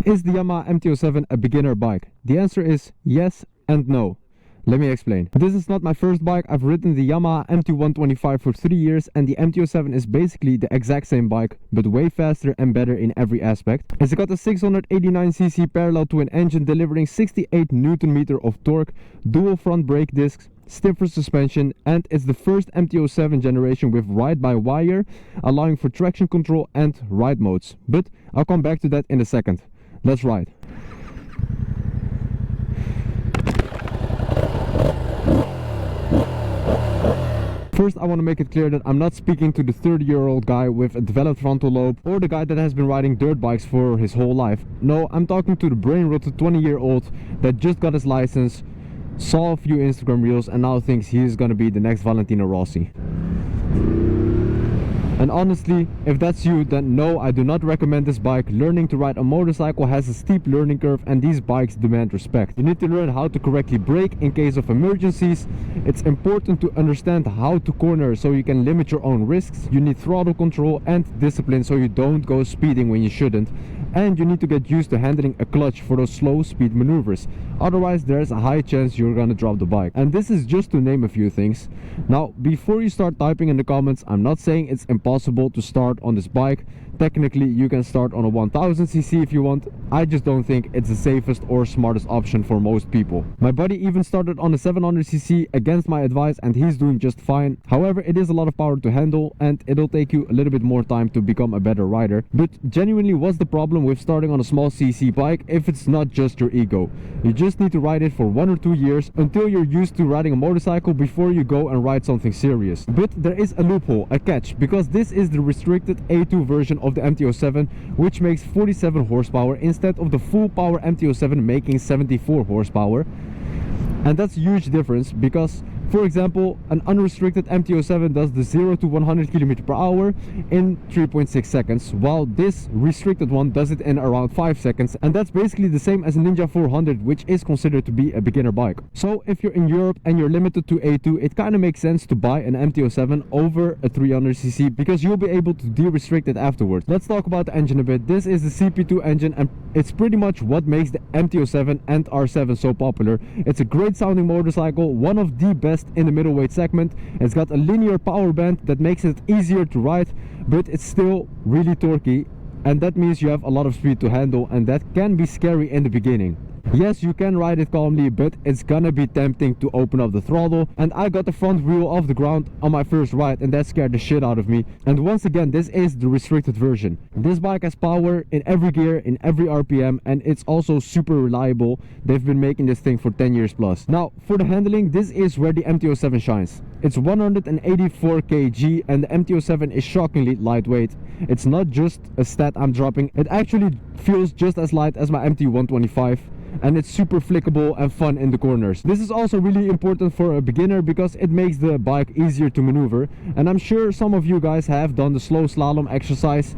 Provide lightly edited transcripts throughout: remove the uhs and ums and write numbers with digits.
Is the Yamaha MT-07 a beginner bike? The answer is yes and no. Let me explain. This is not my first bike. I've ridden the Yamaha MT-125 for 3 years, and the MT-07 is basically the exact same bike, but way faster and better in every aspect. It's got a 689cc parallel twin engine delivering 68 Nm of torque, dual front brake discs, stiffer suspension, and it's the first MT-07 generation with ride-by-wire, allowing for traction control and ride modes. But I'll come back to that in a second. Let's ride. First, I want to make it clear that I'm not speaking to the 30-year-old guy with a developed frontal lobe or the guy that has been riding dirt bikes for his whole life. No, I'm talking to the brain-rotted 20-year-old that just got his license, saw a few Instagram reels, and now thinks he's gonna be the next Valentino Rossi. And honestly, if that's you, then no, I do not recommend this bike. Learning to ride a motorcycle has a steep learning curve, and these bikes demand respect. You need to learn how to correctly brake in case of emergencies. It's important to understand how to corner so you can limit your own risks. You need throttle control and discipline so you don't go speeding when you shouldn't. And you need to get used to handling a clutch for those slow speed maneuvers. Otherwise, there's a high chance you're gonna drop the bike. And this is just to name a few things. Now, before you start typing in the comments, I'm not saying it's impossible to start on this bike. Technically, you can start on a 1000cc if you want. I just don't think it's the safest or smartest option for most people. My buddy even started on a 700cc against my advice, and he's doing just fine. However, it is a lot of power to handle, and it'll take you a little bit more time to become a better rider. But genuinely, what's the problem with starting on a small cc bike if it's not just your ego? You just need to ride it for 1 or 2 years until you're used to riding a motorcycle before you go and ride something serious. But there is a loophole, a catch, because this is the restricted A2 version of the MT-07, which makes 47 horsepower instead of the full power MT-07 making 74 horsepower. And that's a huge difference because, for example, an unrestricted MT-07 does the 0 to 100 km/h in 3.6 seconds, while this restricted one does it in around 5 seconds, and that's basically the same as a Ninja 400, which is considered to be a beginner bike. So if you're in Europe and you're limited to A2, it kind of makes sense to buy an MT-07 over a 300cc because you'll be able to de-restrict it afterwards. Let's talk about the engine a bit. This is the CP2 engine, and it's pretty much what makes the MT-07 and R7 so popular. It's a great sounding motorcycle, one of the best in the middleweight segment. It's got a linear power band that makes it easier to ride, but it's still really torquey, and that means you have a lot of speed to handle, and that can be scary in the beginning. Yes, you can ride it calmly, but it's gonna be tempting to open up the throttle, and I got the front wheel off the ground on my first ride, and that scared the shit out of me. And once again, this is the restricted version. This bike has power in every gear, in every RPM, and it's also super reliable. They've been making this thing for 10 years plus. Now, for the handling, this is where the MT-07 shines. It's 184 kg, and the MT-07 is shockingly lightweight. It's not just a stat I'm dropping, it actually feels just as light as my MT-125. And it's super flickable and fun in the corners. This is also really important for a beginner because it makes the bike easier to maneuver, and I'm sure some of you guys have done the slow slalom exercise,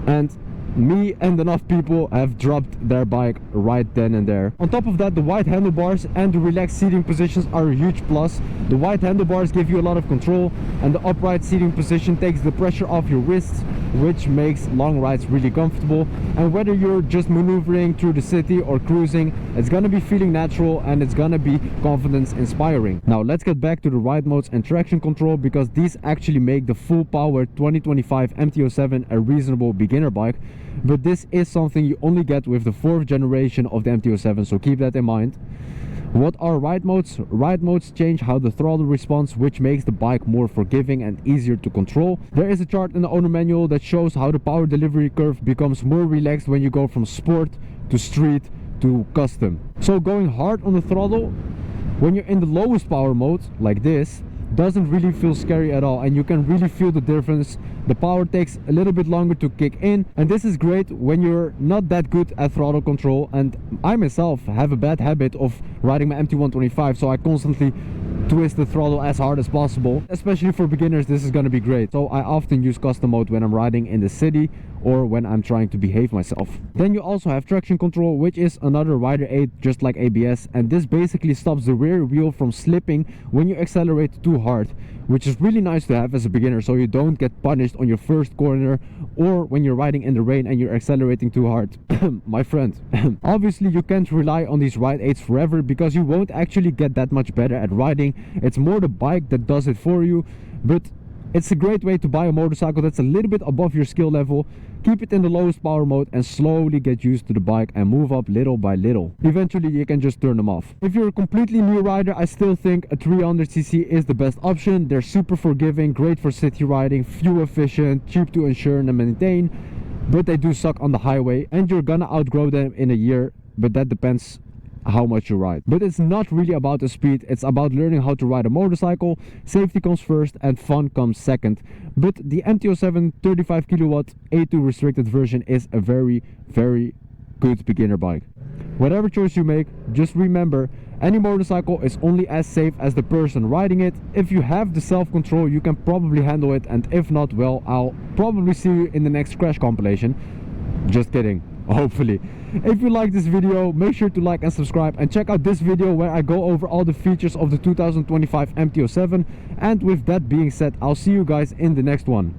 and me and enough people have dropped their bike right then and there. On top of that, the wide handlebars and the relaxed seating positions are a huge plus. The wide handlebars give you a lot of control, and the upright seating position takes the pressure off your wrists, which makes long rides really comfortable. And whether you're just maneuvering through the city or cruising, it's gonna be feeling natural and it's gonna be confidence inspiring. Now let's get back to the ride modes and traction control, because these actually make the full power 2025 MT-07 a reasonable beginner bike. But this is something you only get with the 4th generation of the MT-07, so keep that in mind. What are ride modes? Ride modes change how the throttle responds, which makes the bike more forgiving and easier to control. There is a chart in the owner manual that shows how the power delivery curve becomes more relaxed when you go from sport to street to custom. So going hard on the throttle when you're in the lowest power mode like this doesn't really feel scary at all, and you can really feel the difference. The power takes a little bit longer to kick in, and this is great when you're not that good at throttle control. And I myself have a bad habit of riding my MT-125, so I constantly twist the throttle as hard as possible. Especially for beginners, this is going to be great. So I often use custom mode when I'm riding in the city or when I'm trying to behave myself. Then you also have traction control, which is another rider aid just like ABS, and this basically stops the rear wheel from slipping when you accelerate too hard, which is really nice to have as a beginner so you don't get punished on your first corner or when you're riding in the rain and you're accelerating too hard. My friend. Obviously you can't rely on these ride aids forever because you won't actually get that much better at riding. It's more the bike that does it for you, but it's a great way to buy a motorcycle that's a little bit above your skill level, keep it in the lowest power mode and slowly get used to the bike and move up little by little. Eventually you can just turn them off. If you're a completely new rider, I still think a 300cc is the best option. They're super forgiving, great for city riding, fuel efficient, cheap to insure and maintain, but they do suck on the highway and you're gonna outgrow them in a year, but that depends how much you ride. But it's not really about the speed, it's about learning how to ride a motorcycle. Safety comes first and fun comes second. But the MT-07 35 kilowatt A2 restricted version is a very good beginner bike. Whatever choice you make, just remember, any motorcycle is only as safe as the person riding it. If you have the self-control, you can probably handle it, and if not, well, I'll probably see you in the next crash compilation. Just kidding, hopefully. If you like this video, make sure to like and subscribe, and check out this video where I go over all the features of the 2025 MT-07. And with that being said, I'll see you guys in the next one.